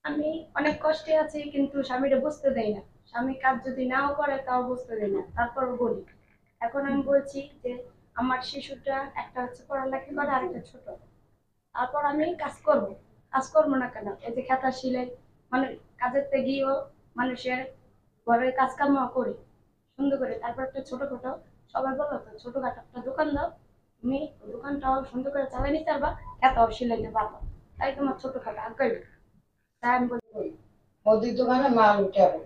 আমি অনেক কষ্টে আছি কিন্তু স্বামীটা বুঝতে দেয় না। স্বামী কাজ যদি নাও করে তাও বুঝতে দেয় না, তারপর বলি। এখন আমি বলছি যে আমার শিশুটা একটা হচ্ছে পড়ালেখা করে আর একটা ছোট, তারপর আমি কাজ করবো না কেন? এই যে খাতা সিলাই, মানে কাজের তে গিয়েও মানুষের ঘরের কাজ কাম করি সুন্দর করে, তারপর একটা ছোটখাটো, সবাই বললো তো ছোটখাটো একটা দোকান দাও, তুমি দোকানটাও সুন্দর করে চালাই নিতে পারবা, খাতাও সিলাইতে পারবা, তাই তোমার ছোটখাটো আগ্রহী। তাই আমি বলি মুদির দোকানে মাল উঠাবো,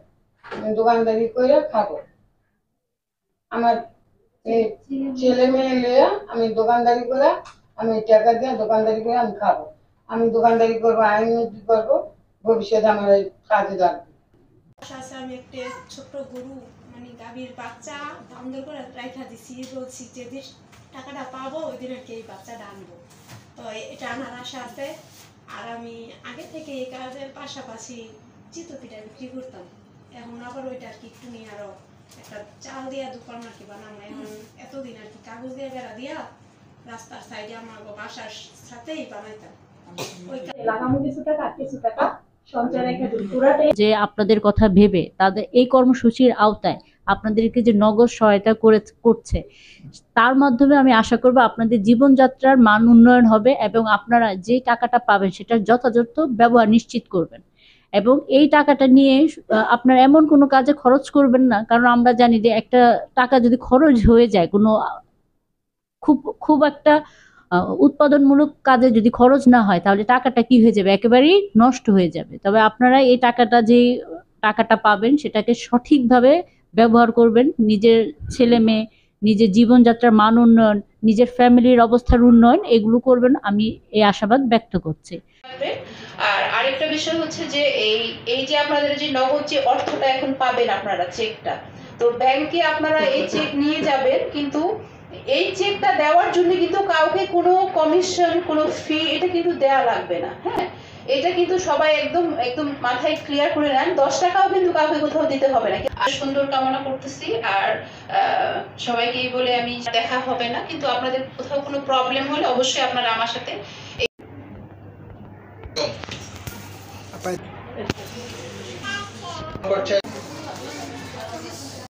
দোকানদারি করে খাবো। আমার ছেলে মেয়ে লিয়ে আমি দোকানদারি করে, আমি টাকা দিয়ে দোকানদারি করে আমি খাবো। আমি দোকানদারি করবো, আইন উন্নতি করবো, ভবিষ্যতে আমার এই কাজে লাগবে। আমি একটা ছোট্ট গরু মানে গাভীর বাচ্চা বন্ধ করে রাখা দিছি, বলছি যে টাকাটা পাবো ওই দিন আর কি এই বাচ্চাটা আনবো। তো এটা আনার আশা আছে। আর আমি আগে থেকে এই কাজের পাশাপাশি চিতপিঠা বিক্রি করতাম, এখন আবার ওইটা আর কি একটু নিয়ে আরো একটা চাল দিয়া দোকান আর কি বানাবো। এখন এতদিন আর কি কাগজ দিয়ে বেড়া দিয়া রাস্তার সাইডে আমার বাসার সাথেই বানাইতাম। ওই লাগামো কিছু টাকা যে আপনাদের কথা ভেবে তাদের এই কর্মসূচির আওতায় আপনাদেরকে যে নগদ সহায়তা করছে, তার মাধ্যমে আমি আশা করব আপনাদের জীবনযাত্রার মান উন্নয়ন হবে এবং আপনারা যে টাকাটা পাবেন সেটার যথাযথ ব্যবহার নিশ্চিত করবেন। এবং এই টাকাটা নিয়ে আপনারা এমন কোনো কাজে খরচ করবেন না, কারণ আমরা জানি যে একটা টাকা যদি খরচ হয়ে যায় কোনো খুব খুব একটা উৎপাদনমূলক কাজে যদি খরচ না হয় তাহলে টাকাটা কি হয়ে যাবে, একেবারেই নষ্ট হয়ে যাবে। তবে আপনারা এই টাকাটা যে টাকাটা পাবেন সেটাকে সঠিকভাবে ব্যবহার করবেন, নিজের ছেলে মেয়ে, নিজের জীবনযাত্রার মান উন্নয়ন, নিজের ফ্যামিলির অবস্থার উন্নয়ন, এগুলো করবেন, আমি এই আশাবাদ ব্যক্ত করছি। আর আরেকটা বিষয় হচ্ছে যে এই যে আপনাদের যে নগদ যে অর্থটা এখন পাবেন আপনারা চেকটা, তো ব্যাংকে আপনারা এই চেক নিয়ে যাবেন, কিন্তু এই চেকটা দেওয়ার জন্য কিন্তু কাউকে কোনো কমিশন কোনো ফি এটা কিন্তু দেয়া লাগবে না। হ্যাঁ, এটা কিন্তু সবাই একদম একদম মাথায় ক্লিয়ার করে নেন, 10 টাকাও কিন্তু কাউকে কোথাও দিতে হবে না। আর সুন্দর কামনা করতেছি। আর সবাইকেই বলে আমি দেখা হবে না, কিন্তু আপনাদের কোথাও কোনো প্রবলেম হলে অবশ্যই আপনারা আমার সাথে Apa